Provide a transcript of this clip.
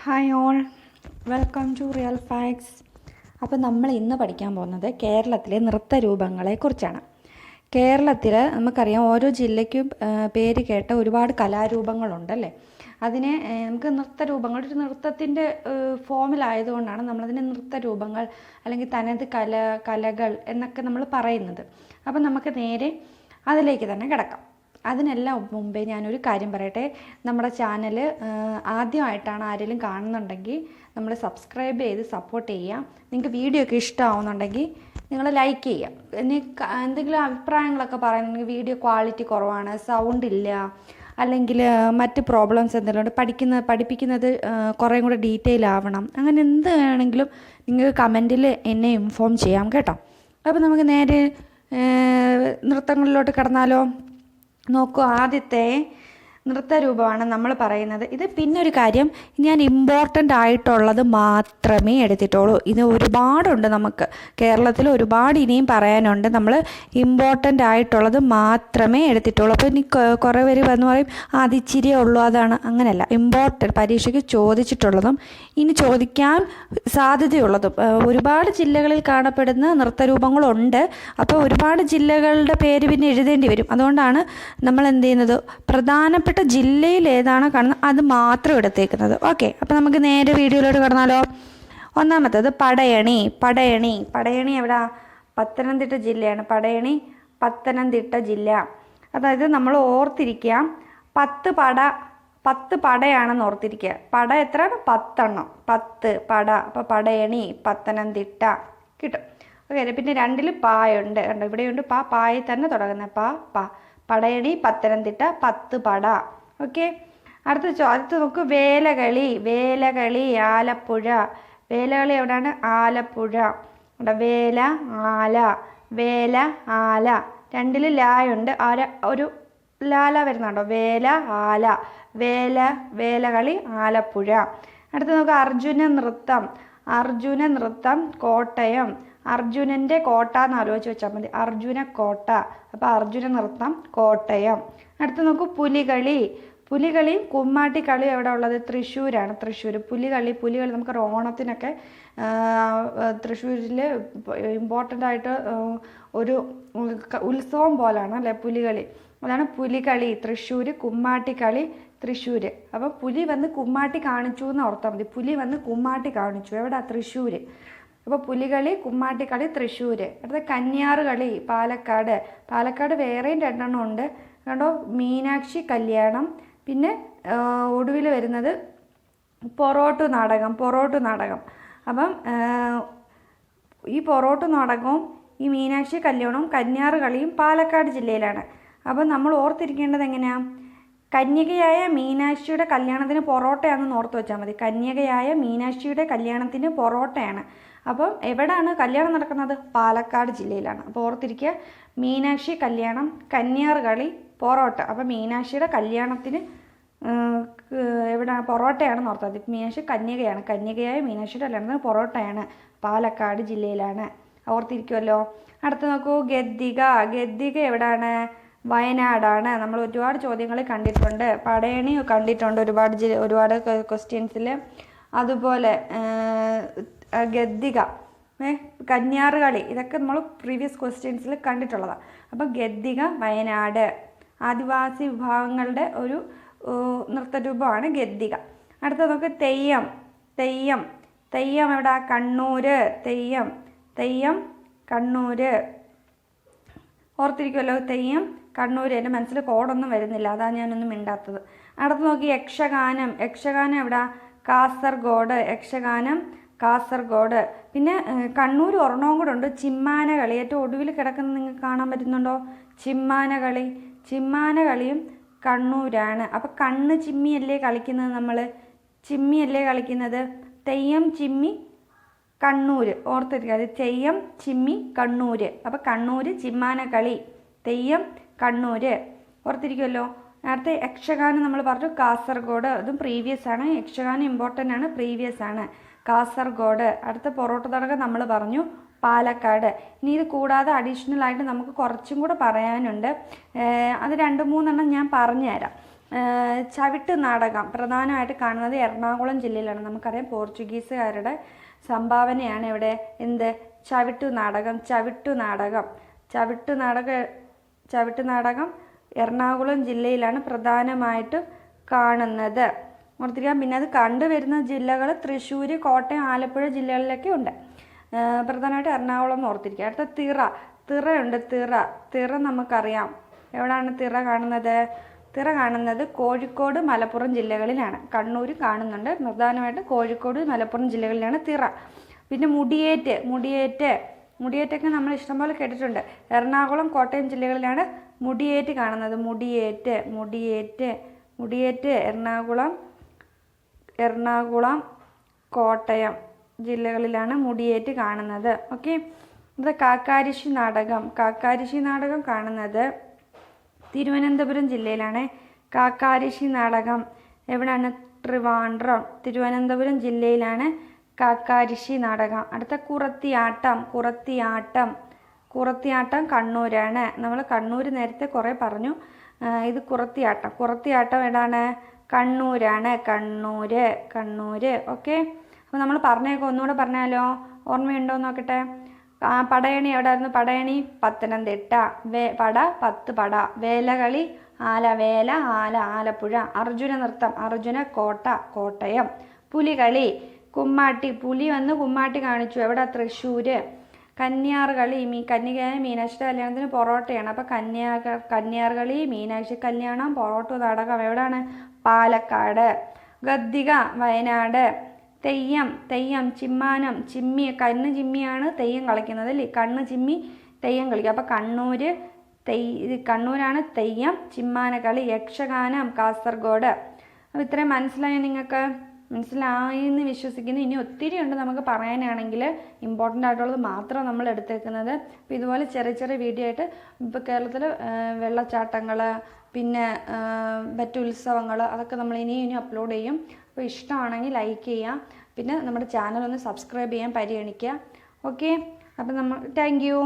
Hi all, welcome to real facts. അപ്പോൾ നമ്മൾ ഇന്ന് പഠിക്കാൻ പോകുന്നത് കേരളത്തിലെ നൃത്തരൂപങ്ങളെക്കുറിച്ചാണ്. കേരളത്തിൽ നമുക്കറിയാം ഓരോ ജില്ലയ്ക്കും പേര് കേട്ട ഒരുപാട് കലാരൂപങ്ങളുണ്ടല്ലേ. അതിനെ നമുക്ക് നൃത്തരൂപങ്ങൾ ഒരു നൃത്തത്തിൻ്റെ ഫോമിലായതുകൊണ്ടാണ് നമ്മളതിനെ നൃത്തരൂപങ്ങൾ അല്ലെങ്കിൽ തനത് കലകൾ എന്നൊക്കെ നമ്മൾ പറയുന്നത്. അപ്പം നമുക്ക് നേരെ അതിലേക്ക് തന്നെ കിടക്കാം. അതിനെല്ലാം മുമ്പേ ഞാനൊരു കാര്യം പറയട്ടെ. നമ്മുടെ ചാനൽ ആദ്യമായിട്ടാണ് ആരെങ്കിലും കാണുന്നുണ്ടെങ്കിൽ നമ്മൾ സബ്സ്ക്രൈബ് ചെയ്ത് സപ്പോർട്ട് ചെയ്യാം. നിങ്ങൾക്ക് വീഡിയോ ഒക്കെ ഇഷ്ടമാവുന്നുണ്ടെങ്കിൽ നിങ്ങൾ ലൈക്ക് ചെയ്യാം. ഇനി എന്തെങ്കിലും അഭിപ്രായങ്ങളൊക്കെ പറയുന്നുണ്ടെങ്കിൽ വീഡിയോ ക്വാളിറ്റി കുറവാണ്, സൗണ്ട് ഇല്ല, അല്ലെങ്കിൽ മറ്റ് പ്രോബ്ലംസ് എന്തെങ്കിലും ഉണ്ട്, പഠിപ്പിക്കുന്നത് കുറേ കൂടെ ഡീറ്റെയിൽ ആവണം, അങ്ങനെ എന്ത് വേണമെങ്കിലും നിങ്ങൾക്ക് കമൻറ്റിൽ എന്നെ ഇൻഫോം ചെയ്യാം കേട്ടോ. അപ്പോൾ നമുക്ക് നേരെ നൃത്തങ്ങളിലോട്ട് കടന്നാലോ. നോക്കൂ, ആദ്യത്തെ നൃത്തരൂപമാണ് നമ്മൾ പറയുന്നത്. ഇത് പിന്നെ ഒരു കാര്യം, ഞാൻ ഇമ്പോർട്ടൻ്റ് ആയിട്ടുള്ളത് മാത്രമേ എടുത്തിട്ടുള്ളൂ. ഇത് ഒരുപാടുണ്ട്, നമുക്ക് കേരളത്തിൽ ഒരുപാട് ഇനിയും പറയാനുണ്ട്. നമ്മൾ ഇമ്പോർട്ടൻ്റ് ആയിട്ടുള്ളത് മാത്രമേ എടുത്തിട്ടുള്ളൂ. അപ്പോൾ ഇനി കുറേ പേര് വന്ന് പറയും അത് ഇച്ചിരിയേ ഉള്ളൂ, അതാണ്. അങ്ങനെയല്ല, ഇമ്പോർട്ടൻ്റ് പരീക്ഷയ്ക്ക് ചോദിച്ചിട്ടുള്ളതും ഇനി ചോദിക്കാൻ സാധ്യതയുള്ളതും ഒരുപാട് ജില്ലകളിൽ കാണപ്പെടുന്ന നൃത്തരൂപങ്ങളുണ്ട്. അപ്പോൾ ഒരുപാട് ജില്ലകളുടെ പേര് പിന്നെ എഴുതേണ്ടി വരും. അതുകൊണ്ടാണ് നമ്മൾ എന്ത് ചെയ്യുന്നത്, പ്രധാനപ്പെട്ട ജില്ലയിൽ ഏതാണോ കാണുന്നത് അത് മാത്രം എടുത്തേക്കുന്നത്. ഓക്കെ, അപ്പോൾ നമുക്ക് നേരെ വീഡിയോയിലോട്ട് കടന്നാലോ. ഒന്നാമത്തേത് പടയണി. പടയണി എവിടെ? പത്തനംതിട്ട ജില്ലയാണ്. പടയണി പത്തനംതിട്ട ജില്ല. അതായത് നമ്മൾ ഓർത്തിരിക്കുക, 10 പടയാണെന്ന് ഓർത്തിരിക്കുക. പട എത്രയാണ്? 10 എണ്ണം, 10 പട. അപ്പോൾ പടയണി പത്തനംതിട്ട കിട്ടും. ഓക്കെ, പിന്നെ 2 പായുണ്ട്, കണ്ടോ ഇവിടെയുണ്ട് പാ, പായിൽ തന്നെ തുടങ്ങുന്നത് പാ. പടയണി പത്തനംതിട്ട 10 പട. ഓക്കെ, അടുത്ത് നോക്കൂ, വേലകളി ആലപ്പുഴ. വേലകളി എവിടെയാണ്? ആലപ്പുഴ. വേല ആല 2 ലായുണ്ട്, ഒരു ലാല വരുന്നുണ്ടോ? വേല ആല, വേലകളി ആലപ്പുഴ. അടുത്ത് നോക്കുക, അർജുന നൃത്തം കോട്ടയം. അർജുനൻ്റെ കോട്ട എന്ന് ആലോചിച്ച് വെച്ചാൽ മതി, അർജുന കോട്ട. അപ്പോൾ അർജുന നൃത്തം കോട്ടയം. അടുത്ത് നോക്കൂ, പുലികളിയും കുമ്മാട്ടിക്കളിയും എവിടെ ഉള്ളത്? തൃശ്ശൂരാണ്. പുലികളി നമുക്ക് ഓണത്തിനൊക്കെ തൃശ്ശൂരിൽ ഇമ്പോർട്ടൻ്റ് ആയിട്ട് ഒരു ഉത്സവം പോലാണ് അല്ലേ പുലികളി. അതാണ് പുലികളി തൃശ്ശൂർ, കുമ്മാട്ടിക്കളി തൃശ്ശൂർ. അപ്പം പുലി വന്ന് കുമ്മാട്ടി കാണിച്ചു എന്ന് ഓർത്താൽ മതി. പുലി വന്ന് കുമ്മാട്ടി കാണിച്ചു എവിടെ? തൃശ്ശൂർ. അപ്പോൾ പുലികളി കുമ്മാട്ടിക്കളി തൃശ്ശൂർ. അടുത്ത കന്യാറുകളി പാലക്കാട് വേറെയും 2 എണ്ണം ഉണ്ട് കണ്ടോ, മീനാക്ഷി കല്യാണം. പിന്നെ ഒടുവിൽ വരുന്നത് പൊറോട്ടു നാടകം. അപ്പം ഈ പൊറോട്ടു നാടകവും ഈ മീനാക്ഷി കല്യാണവും കന്യാറുകളിയും പാലക്കാട് ജില്ലയിലാണ്. അപ്പം നമ്മൾ ഓർത്തിരിക്കേണ്ടത് എങ്ങനെയാണ്? കന്യകയായ മീനാക്ഷിയുടെ കല്യാണത്തിന് പൊറോട്ടയാണെന്ന് ഓർത്ത് വെച്ചാൽ മതി. കന്യകയായ മീനാക്ഷിയുടെ കല്യാണത്തിന് പൊറോട്ടയാണ്. അപ്പം എവിടെയാണ് കല്യാണം നടക്കുന്നത്? പാലക്കാട് ജില്ലയിലാണ്. അപ്പോൾ ഓർത്തിരിക്കുക, മീനാക്ഷി കല്യാണം, കന്യാറുകളി, പൊറോട്ട. അപ്പം മീനാക്ഷിയുടെ കല്യാണത്തിന് എവിടെയാണ്? പൊറോട്ടയാണെന്ന് ഓർത്താൽ മതി. മീനാക്ഷി കന്യകയായ മീനാക്ഷിയുടെ കല്യാണത്തിന് പൊറോട്ടയാണ്, പാലക്കാട് ജില്ലയിലാണ്. ഓർത്തിരിക്കുമല്ലോ. അടുത്ത് നോക്കൂ, ഗദ്ദിക എവിടെയാണ്? വയനാടാണ്. നമ്മൾ ഒരുപാട് ചോദ്യങ്ങൾ കണ്ടിട്ടുണ്ട്, പടയണി കണ്ടിട്ടുണ്ട് ഒരുപാട് ക്വസ്റ്റ്യൻസിൽ. അതുപോലെ ഗദ്ദിക, കന്യാറുകളി, ഇതൊക്കെ നമ്മൾ പ്രീവിയസ് ക്വസ്റ്റ്യൻസിൽ കണ്ടിട്ടുള്ളതാണ്. അപ്പോൾ ഗദ്ദിക വയനാട്, ആദിവാസി വിഭാഗങ്ങളുടെ ഒരു നൃത്തരൂപമാണ് ഗദ്ദിക. അടുത്ത നമുക്ക് തെയ്യം എവിടെ? കണ്ണൂർ. തെയ്യം കണ്ണൂർ. ഓർത്തിരിക്കുമല്ലോ, തെയ്യം കണ്ണൂർ. എൻ്റെ മനസ്സിൽ കോഡൊന്നും വരുന്നില്ല, അതാണ് ഞാനൊന്നും മിണ്ടാത്തത്. അടുത്ത് നോക്കി, യക്ഷഗാനം എവിടെ? കാസർഗോഡ്. പിന്നെ കണ്ണൂർ ഒരെണ്ണവും കൂടെ ഉണ്ട്, ചിമ്മാനകളി. ഏറ്റവും ഒടുവിൽ കിടക്കുന്നത് നിങ്ങൾക്ക് കാണാൻ പറ്റുന്നുണ്ടോ? ചിമ്മാനകളിയും കണ്ണൂരാണ്. അപ്പം കണ്ണ് ചിമ്മിയല്ലേ കളിക്കുന്നത്, നമ്മൾ ചിമ്മിയല്ലേ കളിക്കുന്നത്. തെയ്യം ചിമ്മി കണ്ണൂർ. ഓർത്തിരിക്കുക, അത് തെയ്യം ചിമ്മി കണ്ണൂർ. അപ്പം കണ്ണൂർ ചിമ്മാനകളി, തെയ്യം കണ്ണൂർ. ഓർത്തിരിക്കുമല്ലോ. അടുത്ത യക്ഷഗാനം നമ്മൾ പറഞ്ഞു കാസർഗോഡ്, അതും പ്രീവിയസ് ആണ്. യക്ഷഗാനം ഇമ്പോർട്ടൻ്റ് ആണ്, പ്രീവിയസ് ആണ്, കാസർഗോഡ്. അടുത്ത പൊറോട്ട നാടകം നമ്മൾ പറഞ്ഞു പാലക്കാട്. ഇനി ഇത് കൂടാതെ അഡീഷണൽ ആയിട്ട് നമുക്ക് കുറച്ചും കൂടെ പറയാനുണ്ട്. അത് 2-3 എണ്ണം ഞാൻ പറഞ്ഞുതരാം. ചവിട്ട് നാടകം പ്രധാനമായിട്ട് കാണുന്നത് എറണാകുളം ജില്ലയിലാണ്. നമുക്കറിയാം പോർച്ചുഗീസുകാരുടെ സംഭാവനയാണ് ഇവിടെ എന്ത് ചവിട്ടു നാടകം എറണാകുളം ജില്ലയിലാണ് പ്രധാനമായിട്ടും കാണുന്നത്. ഓർത്തിരിക്കാം. പിന്നെ അത് കണ്ടുവരുന്ന ജില്ലകൾ തൃശ്ശൂർ, കോട്ടയം, ആലപ്പുഴ ജില്ലകളിലൊക്കെ ഉണ്ട്. പ്രധാനമായിട്ട് എറണാകുളം എന്ന് ഓർത്തിരിക്കുക. അടുത്ത തിറയുണ്ട്. തിറ നമുക്കറിയാം. എവിടെയാണ് തിറ കാണുന്നത്? കോഴിക്കോട്, മലപ്പുറം ജില്ലകളിലാണ്. കണ്ണൂർ കാണുന്നുണ്ട്. പ്രധാനമായിട്ട് കോഴിക്കോട്, മലപ്പുറം ജില്ലകളിലാണ് തിറ. പിന്നെ മുടിയേറ്റൊക്കെ നമ്മൾ ഇഷ്ടംപോലെ കേട്ടിട്ടുണ്ട്. എറണാകുളം, കോട്ടയം ജില്ലകളിലാണ് മുടിയേറ്റ് കാണുന്നത്. മുടിയേറ്റ് എറണാകുളം, കോട്ടയം ജില്ലകളിലാണ് മുടിയേറ്റ് കാണുന്നത്. ഓക്കെ. ഇത് കാക്കാരിശി നാടകം കാണുന്നത് തിരുവനന്തപുരം ജില്ലയിലാണ്. കാക്കാരിശി നാടകം എവിടെയാണ്? ട്രിവാൻഡ്രം, തിരുവനന്തപുരം ജില്ലയിലാണ് കാക്കാരിശി നാടകം. അടുത്ത കുറത്തിയാട്ടം കണ്ണൂരാണ്. നമ്മൾ കണ്ണൂർ നേരത്തെ കുറേ പറഞ്ഞു. ഇത് കുറത്തിയാട്ടം എവിടാണ്? കണ്ണൂരാണ്. കണ്ണൂര്. ഓക്കെ. അപ്പോൾ നമ്മൾ പറഞ്ഞേക്കോ ഒന്നുകൂടെ പറഞ്ഞാലോ? ഓർമ്മയുണ്ടോ നോക്കട്ടെ. പടയണി എവിടെയായിരുന്നു? പടയണി പത്തനംതിട്ട. 10 പട. വേലകളി ആലപ്പുഴ. അർജുന നൃത്തം കോട്ടയം. പുലികളി പുലി വന്ന് കുമ്മാട്ടി കാണിച്ചു. എവിടെ? തൃശ്ശൂര്. കന്യാർകളി കന്യകയായ മീനാക്ഷിയുടെ കല്യാണത്തിന് പൊറോട്ടയാണ്. അപ്പോൾ കന്യാർകളി, മീനാക്ഷി കല്യാണം, പൊറോട്ട നാടകം എവിടെയാണ്? പാലക്കാട്. ഗദ്ദിക വയനാട്. തെയ്യം ചിമ്മാനം കണ്ണ് ചിമ്മിയാണ് തെയ്യം കളിക്കുന്നത് അല്ലേ? കണ്ണ് ചിമ്മി തെയ്യം കളിക്കുക. അപ്പോൾ കണ്ണൂരാണ് തെയ്യം. ചിമ്മാനക്കളി. യക്ഷഗാനം കാസർഗോഡ്. അപ്പോൾ ഇത്രയും മനസ്സിലായോ? നിങ്ങൾക്ക് മനസ്സിലായി എന്ന് വിശ്വസിക്കുന്നു. ഇനി ഒത്തിരി ഉണ്ട് നമുക്ക് പറയാനാണെങ്കിൽ. ഇമ്പോർട്ടൻ്റ് ആയിട്ടുള്ളത് മാത്രം നമ്മൾ എടുത്തേക്കുന്നത്. അപ്പോൾ ഇതുപോലെ ചെറിയ വീഡിയോ ആയിട്ട് ഇപ്പോൾ കേരളത്തിൽ വെള്ളച്ചാട്ടങ്ങൾ, പിന്നെ മറ്റു ഉത്സവങ്ങൾ, അതൊക്കെ നമ്മൾ ഇനിയും അപ്ലോഡ് ചെയ്യും. അപ്പോൾ ഇഷ്ടമാണെങ്കിൽ ലൈക്ക് ചെയ്യുക. പിന്നെ നമ്മുടെ ചാനൽ ഒന്ന് സബ്സ്ക്രൈബ് ചെയ്യാൻ പരിഗണിക്കുക. ഓക്കെ. അപ്പോൾ താങ്ക് യു.